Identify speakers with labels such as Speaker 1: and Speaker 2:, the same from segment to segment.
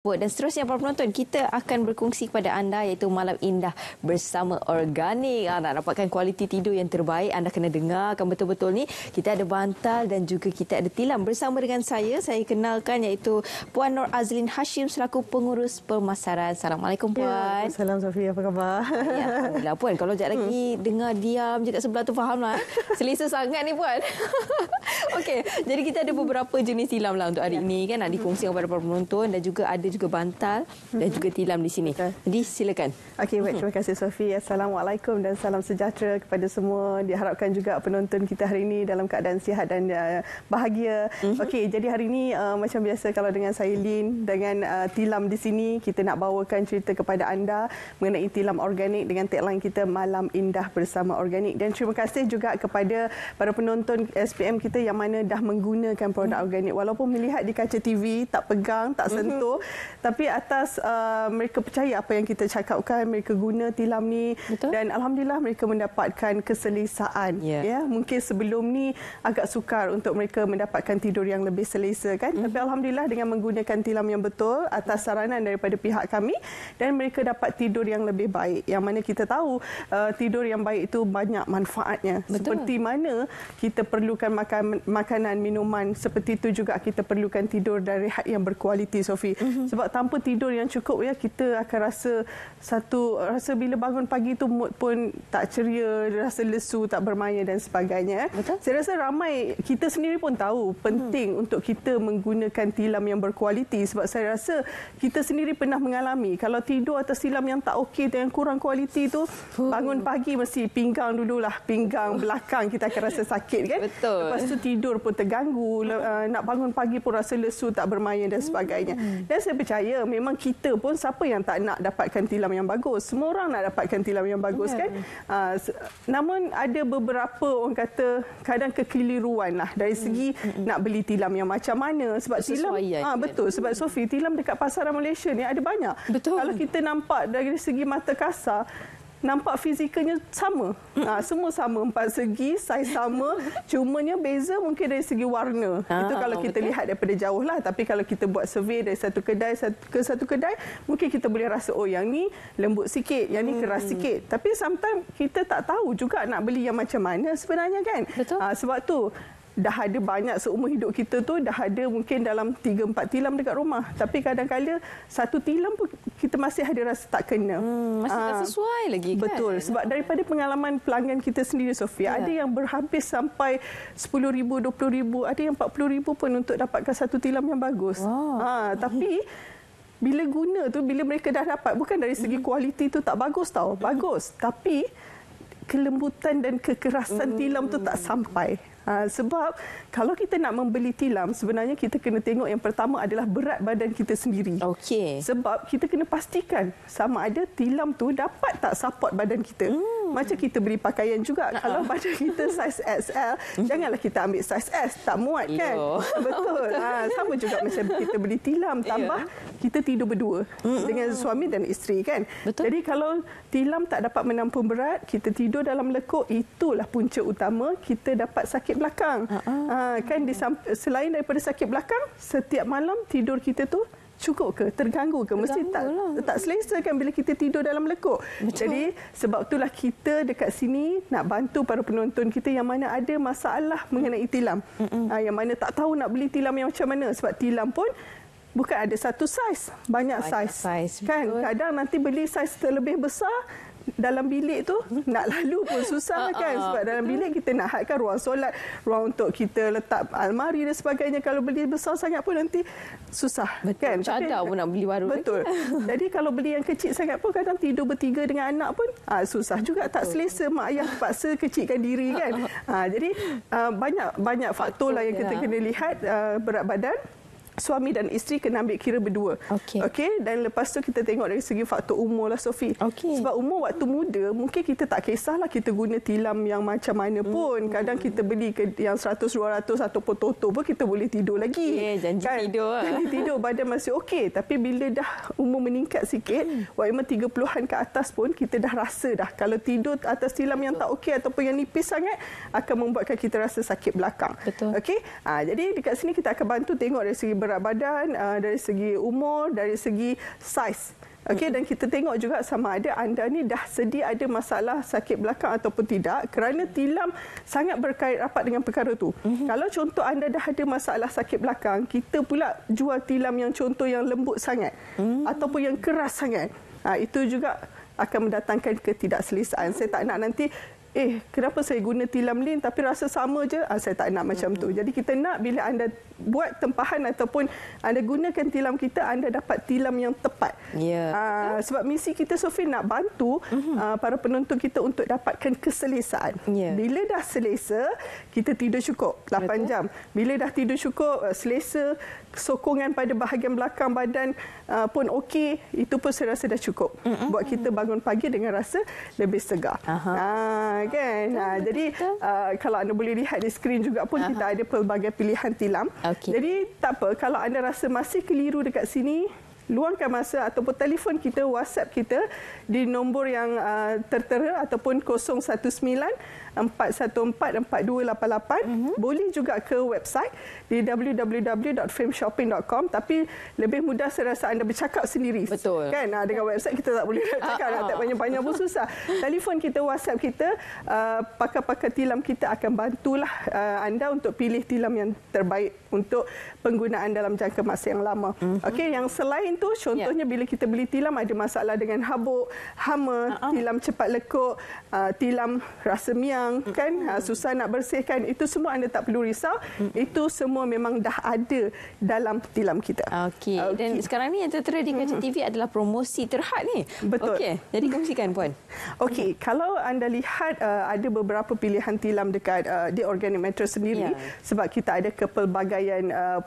Speaker 1: Dan seterusnya para penonton, kita akan berkongsi kepada anda iaitu Malam Indah bersama Organik. Nak dapatkan kualiti tidur yang terbaik, anda kena dengarkan betul-betul ni. Kita ada bantal dan juga kita ada tilam. Bersama dengan saya kenalkan iaitu Puan Nur Azlin Hashim selaku pengurus pemasaran. Assalamualaikum Puan.
Speaker 2: Salam Sofia, apa khabar?
Speaker 1: Ya, Alhamdulillah Puan. Kalau sekejap lagi dengar diam je kat sebelah tu, fahamlah. Selesa sangat ni Puan. Okey, jadi kita ada beberapa jenis tilam lah untuk hari ini kan, nak dikongsikan kepada para penonton, dan juga ada juga bantal dan juga tilam di sini. Jadi silakan.
Speaker 2: Okey, baik, terima kasih Sofi. Assalamualaikum dan salam sejahtera kepada semua. Diharapkan juga penonton kita hari ini dalam keadaan sihat dan bahagia. Okey, jadi hari ini macam biasa kalau dengan saya Lin dengan tilam di sini, kita nak bawakan cerita kepada anda mengenai tilam organik dengan tagline kita Malam Indah bersama Organik. Dan terima kasih juga kepada para penonton SPM kita yang mana dah menggunakan produk organik, walaupun melihat di kaca TV tak pegang, tak sentuh, tapi atas mereka percaya apa yang kita cakapkan, mereka guna tilam ni. Betul. Dan alhamdulillah mereka mendapatkan keselesaan. Ya, mungkin sebelum ni agak sukar untuk mereka mendapatkan tidur yang lebih selesa kan, tapi alhamdulillah dengan menggunakan tilam yang betul atas saranan daripada pihak kami, dan mereka dapat tidur yang lebih baik. Yang mana kita tahu tidur yang baik itu banyak manfaatnya. Betul. Seperti mana kita perlukan makanan, minuman, seperti itu juga kita perlukan tidur dan rehat yang berkualiti, Sofi. Sebab tanpa tidur yang cukup, ya, kita akan rasa bila bangun pagi tu mood pun tak ceria, rasa lesu, tak bermaya dan sebagainya. Betul. Saya rasa ramai kita sendiri pun tahu penting untuk kita menggunakan tilam yang berkualiti, sebab saya rasa kita sendiri pernah mengalami kalau tidur atas tilam yang tak okey, yang kurang kualiti tu, bangun pagi mesti pinggang dululah, pinggang belakang kita akan rasa sakit kan.
Speaker 1: Betul.
Speaker 2: Lepas tu tidur pun terganggu, nak bangun pagi pun rasa lesu, tak bermaya dan sebagainya. Dan saya percaya memang kita pun siapa yang tak nak dapatkan tilam yang bagus. Semua orang nak dapatkan tilam yang bagus kan. Namun ada beberapa orang kata kadang kekeliruan lah dari segi nak beli tilam yang macam mana. Sebab tilam, betul. Sebab Sofi, tilam dekat pasaran Malaysia ni ada banyak. Betul. Kalau kita nampak dari segi mata kasar, nampak fizikalnya sama. Semua sama, 4 segi, saiz sama. Cumanya beza mungkin dari segi warna. Itu kalau kita lihat daripada jauh lah. Tapi kalau kita buat survey dari satu kedai ke satu kedai, mungkin kita boleh rasa, oh yang ni lembut sikit, yang ni keras sikit. Tapi sometimes kita tak tahu juga nak beli yang macam mana sebenarnya kan. Betul. Sebab tu dah ada banyak seumur hidup kita tu, dah ada mungkin dalam 3-4 tilam dekat rumah. Tapi kadang-kadang satu tilam pun kita masih ada rasa tak kena.
Speaker 1: Masih tak sesuai lagi kan.
Speaker 2: Betul. Sebab daripada pengalaman pelanggan kita sendiri, Sofia, ada yang berhabis sampai RM10,000, RM20,000, ada yang RM40,000 pun untuk dapatkan satu tilam yang bagus. Tapi bila guna tu, bila mereka dah dapat, bukan dari segi kualiti tu tak bagus tau. Bagus. Tapi kelembutan dan kekerasan tilam tu tak sampai. Sebab kalau kita nak membeli tilam, sebenarnya kita kena tengok yang pertama adalah berat badan kita sendiri. Okey. Sebab kita kena pastikan sama ada tilam tu dapat tak support badan kita. Macam kita beli pakaian juga. Kalau badan kita saiz XL, janganlah kita ambil saiz S. Tak muat kan? Betul. Sama juga macam kita beli tilam. Tambah kita tidur berdua dengan suami dan isteri kan? Betul. Jadi kalau tilam tak dapat menampung berat, kita tidur dalam lekuk, itulah punca utama kita dapat sakit belakang. Kan selain daripada sakit belakang, setiap malam tidur kita tu cukup ke? Terganggu ke? Mesti tak selesa kan bila kita tidur dalam lekuk. Betul. Jadi sebab itulah kita dekat sini nak bantu para penonton kita yang mana ada masalah mengenai tilam. Yang mana tak tahu nak beli tilam yang macam mana. Sebab tilam pun bukan ada satu saiz, banyak saiz. Kan? Kadang nanti beli saiz terlebih besar, dalam bilik tu nak lalu pun susah kan. Sebab dalam bilik kita nak hadkan ruang solat, ruang untuk kita letak almari dan sebagainya. Kalau beli besar sangat pun nanti susah. Betul. Kan.
Speaker 1: Cadar pun nak beli baru.
Speaker 2: Betul. Jadi kalau beli yang kecil sangat pun kadang tidur bertiga dengan anak pun susah juga. Tak selesa, mak ayah paksa kecilkan diri kan. Jadi banyak faktor lah yang kita kena lihat. Berat badan, suami dan isteri kena ambil kira berdua. Okey. Dan lepas tu kita tengok dari segi faktor umur lah, Sofi. Sebab umur waktu muda, mungkin kita tak kisahlah kita guna tilam yang macam mana pun. Kadang kita beli yang 100-200 ataupun Toto pun kita boleh tidur lagi.
Speaker 1: Janji kan? Janji
Speaker 2: tidur, badan masih okey. Tapi bila dah umur meningkat sikit, waktu 30-an ke atas pun, kita dah rasa dah kalau tidur atas tilam yang tak okey ataupun yang nipis sangat, akan membuatkan kita rasa sakit belakang. Okey. Jadi dekat sini kita akan bantu tengok dari segi berat berat badan, dari segi umur, dari segi saiz. Okey, dan kita tengok juga sama ada anda ni dah sedia ada masalah sakit belakang ataupun tidak, kerana tilam sangat berkait rapat dengan perkara tu. Kalau contoh anda dah ada masalah sakit belakang, kita pula jual tilam yang contoh yang lembut sangat ataupun yang keras sangat. Itu juga akan mendatangkan ketidakselesaan. Saya tak nak nanti kenapa saya guna tilam Lin tapi rasa sama je? Saya tak nak macam tu. Jadi kita nak bila anda buat tempahan ataupun anda gunakan tilam kita, anda dapat tilam yang tepat. Sebab misi kita, Sophie, nak bantu para penonton kita untuk dapatkan keselesaan. Bila dah selesa, kita tidur cukup 8 jam. Bila dah tidur cukup, selesa, sokongan pada bahagian belakang badan pun okey, itu pun saya rasa dah cukup. Buat kita bangun pagi dengan rasa lebih segar. Kan? Jadi kalau anda boleh lihat di skrin juga pun kita ada pelbagai pilihan tilam. Jadi tak apa, kalau anda rasa masih keliru dekat sini, luangkan masa ataupun telefon kita, WhatsApp kita di nombor yang tertera ataupun 019-414-4288. Boleh juga ke website di www.frameshopping.com. Tapi lebih mudah saya rasa anda bercakap sendiri.
Speaker 1: Betul.
Speaker 2: Kan? Dengan website kita tak boleh cakap, nak tak panjang-panjang pun susah. Telefon kita, WhatsApp kita, pakar-pakar tilam kita akan bantulah anda untuk pilih tilam yang terbaik untuk penggunaan dalam jangka masa yang lama. Okey, yang selain tu, contohnya bila kita beli tilam ada masalah dengan habuk, hama, tilam cepat lekuk, tilam rasa miang, kan, susah nak bersihkan, itu semua anda tak perlu risau. Itu semua memang dah ada dalam tilam kita.
Speaker 1: Okey. Dan sekarang ni yang tertera di kaca TV adalah promosi terhad ni.
Speaker 2: Betul.
Speaker 1: Okey, jadi kongsikan Puan.
Speaker 2: Okey, kalau anda lihat ada beberapa pilihan tilam dekat di Organic Mattress sendiri, sebab kita ada kepelbagaian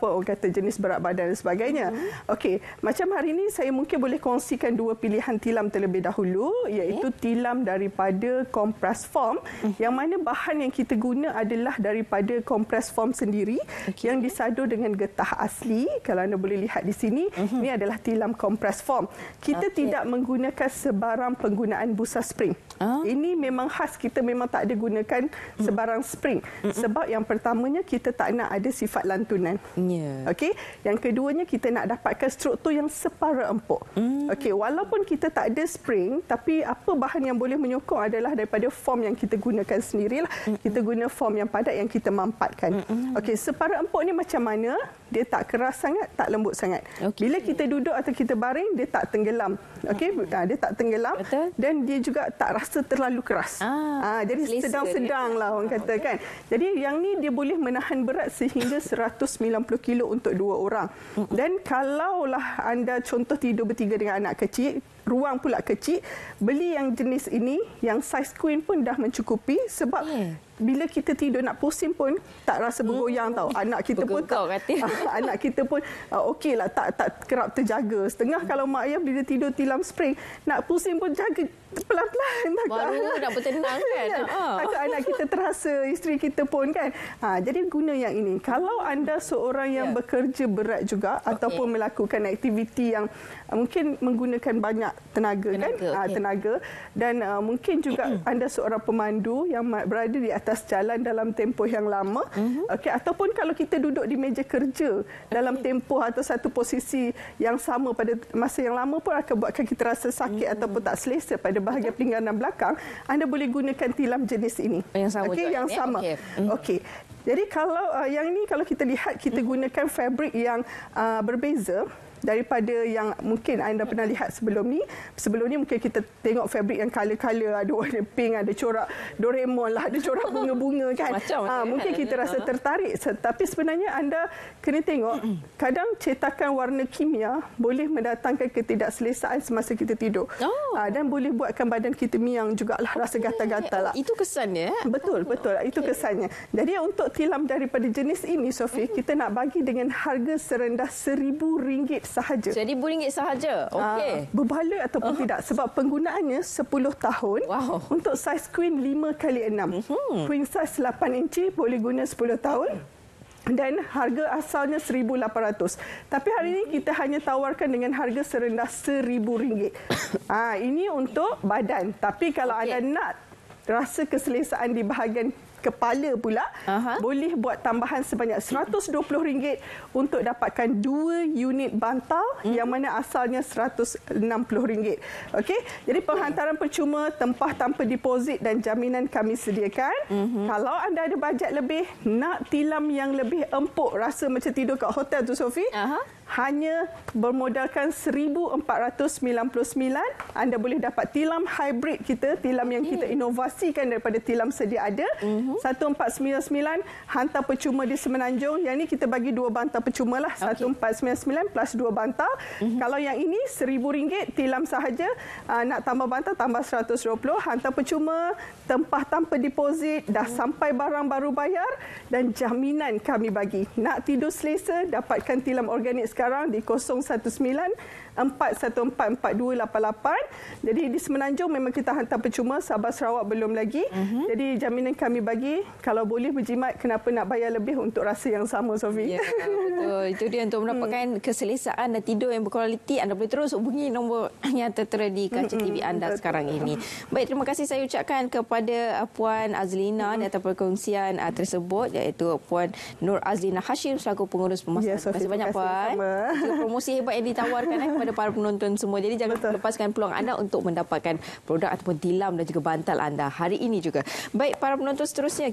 Speaker 2: orang kata jenis berat badan dan sebagainya. Okey, macam hari ini saya mungkin boleh kongsikan dua pilihan tilam terlebih dahulu, iaitu tilam daripada compress foam, yang mana bahan yang kita guna adalah daripada compress foam sendiri yang disadu dengan getah asli. Kalau anda boleh lihat di sini, ini adalah tilam compress foam. Kita tidak menggunakan sebarang penggunaan busa spring. Ini memang khas, kita memang tak ada gunakan sebarang spring. Sebab yang pertamanya kita tak nak ada sifat lantunan. Okey, yang keduanya kita nak dapatkan struktur yang separa empuk. Okey, walaupun kita tak ada spring, tapi apa bahan yang boleh menyokong adalah daripada foam yang kita gunakan sendirilah. Kita guna foam yang padat yang kita mampatkan. Okey, separa empuk ni macam mana? Dia tak keras sangat, tak lembut sangat. Bila kita duduk atau kita baring, dia tak tenggelam. Okey, dia tak tenggelam. Dan dia juga tak rasa terlalu keras. Jadi sedang-sedanglah orang kata, kan. Jadi yang ni dia boleh menahan berat sehingga 190 kilo untuk 2 orang. Dan kalaulah anda contoh tidur bertiga dengan anak kecil, ruang pula kecil, beli yang jenis ini, yang saiz queen pun dah mencukupi. Sebab bila kita tidur nak pusing pun tak rasa bergoyang tau. Anak kita pun anak kita pun okeylah, tak kerap terjaga. Setengah kalau mak ayah bila tidur tilam spring, nak pusing pun jaga pelan-pelan.
Speaker 1: Baru nak bertenang, kan.
Speaker 2: Takut anak kita terasa, isteri kita pun, kan. Jadi guna yang ini. Kalau anda seorang yang bekerja berat juga ataupun melakukan aktiviti yang mungkin menggunakan banyak tenaga, kan. Tenaga. Dan mungkin juga anda seorang pemandu yang berada di atas jalan dalam tempoh yang lama. Okey, ataupun kalau kita duduk di meja kerja dalam tempoh atau satu posisi yang sama pada masa yang lama pun akan buatkan kita rasa sakit ataupun tak selesa pada bahagian pinggang belakang, anda boleh gunakan tilam jenis ini.
Speaker 1: Yang sama.
Speaker 2: Okey, yang sama. Okey. Jadi kalau yang ini kalau kita lihat, kita gunakan fabric yang berbeza daripada yang mungkin anda pernah lihat sebelum ni. Sebelum ni mungkin kita tengok fabric yang color-color, ada warna pink, ada corak Doraemon lah, ada corak bunga-bunga, kan. Mungkin kita rasa tertarik, tapi sebenarnya anda kena tengok, kadang cetakan warna kimia boleh mendatangkan ketidakselesaan semasa kita tidur. Dan boleh buatkan badan kita miang jugalah, rasa gatal-gatal lah.
Speaker 1: Itu kesannya.
Speaker 2: Betul, itu kesannya. Jadi untuk tilam daripada jenis ini, Sophie, kita nak bagi dengan harga serendah RM1,000 sahaja.
Speaker 1: RM1,000 sahaja. Okey.
Speaker 2: Berbaloi ataupun tidak, sebab penggunaannya 10 tahun. Untuk saiz queen 5x6. Queen size 8 inci boleh guna 10 tahun. Dan harga asalnya RM1,800. Tapi hari ini kita hanya tawarkan dengan harga serendah RM1,000. Ini untuk badan. Tapi kalau anda nak rasa keselesaan di bahagian kepala pula, boleh buat tambahan sebanyak RM120 untuk dapatkan 2 unit bantal yang mana asalnya RM160. Okey, jadi penghantaran percuma, tempah tanpa deposit dan jaminan kami sediakan. Kalau anda ada bajet lebih, nak tilam yang lebih empuk, rasa macam tidur kat hotel tu Sophie, hanya bermodalkan RM1,499, anda boleh dapat tilam hybrid kita, tilam yang kita inovasikan daripada tilam sedia ada. RM1,499 hantar percuma di Semenanjung. Yang ini kita bagi 2 bantal percuma lah. RM1,499 plus 2 bantal. Kalau yang ini RM1,000 tilam sahaja. Nak tambah bantal, tambah RM120. Hantar percuma, tempah tanpa deposit, dah sampai barang baru bayar dan jaminan kami bagi. Nak tidur selesa, dapatkan tilam organik sekarang di 019-414-4288. Jadi di Semenanjung memang kita hantar percuma, Sabah Sarawak belum lagi. Jadi jaminan kami bagi, kalau boleh berjimat, kenapa nak bayar lebih untuk rasa yang sama, Sophie?
Speaker 1: Ya, betul. Itu dia untuk mendapatkan keselesaan dan tidur yang berkualiti. Anda boleh terus hubungi nombor yang tertera di kaca TV anda sekarang ini. Baik, terima kasih saya ucapkan kepada Puan Azlina di atas perkongsian tersebut, iaitu Puan Nur Azlina Hashim selaku pengurus pemasaran. Terima kasih banyak, Puan. Promosi hebat yang ditawarkan kepada para penonton semua. Jadi jangan lepaskan peluang anda untuk mendapatkan produk ataupun tilam dan juga bantal anda hari ini juga. Baik, para penonton seterusnya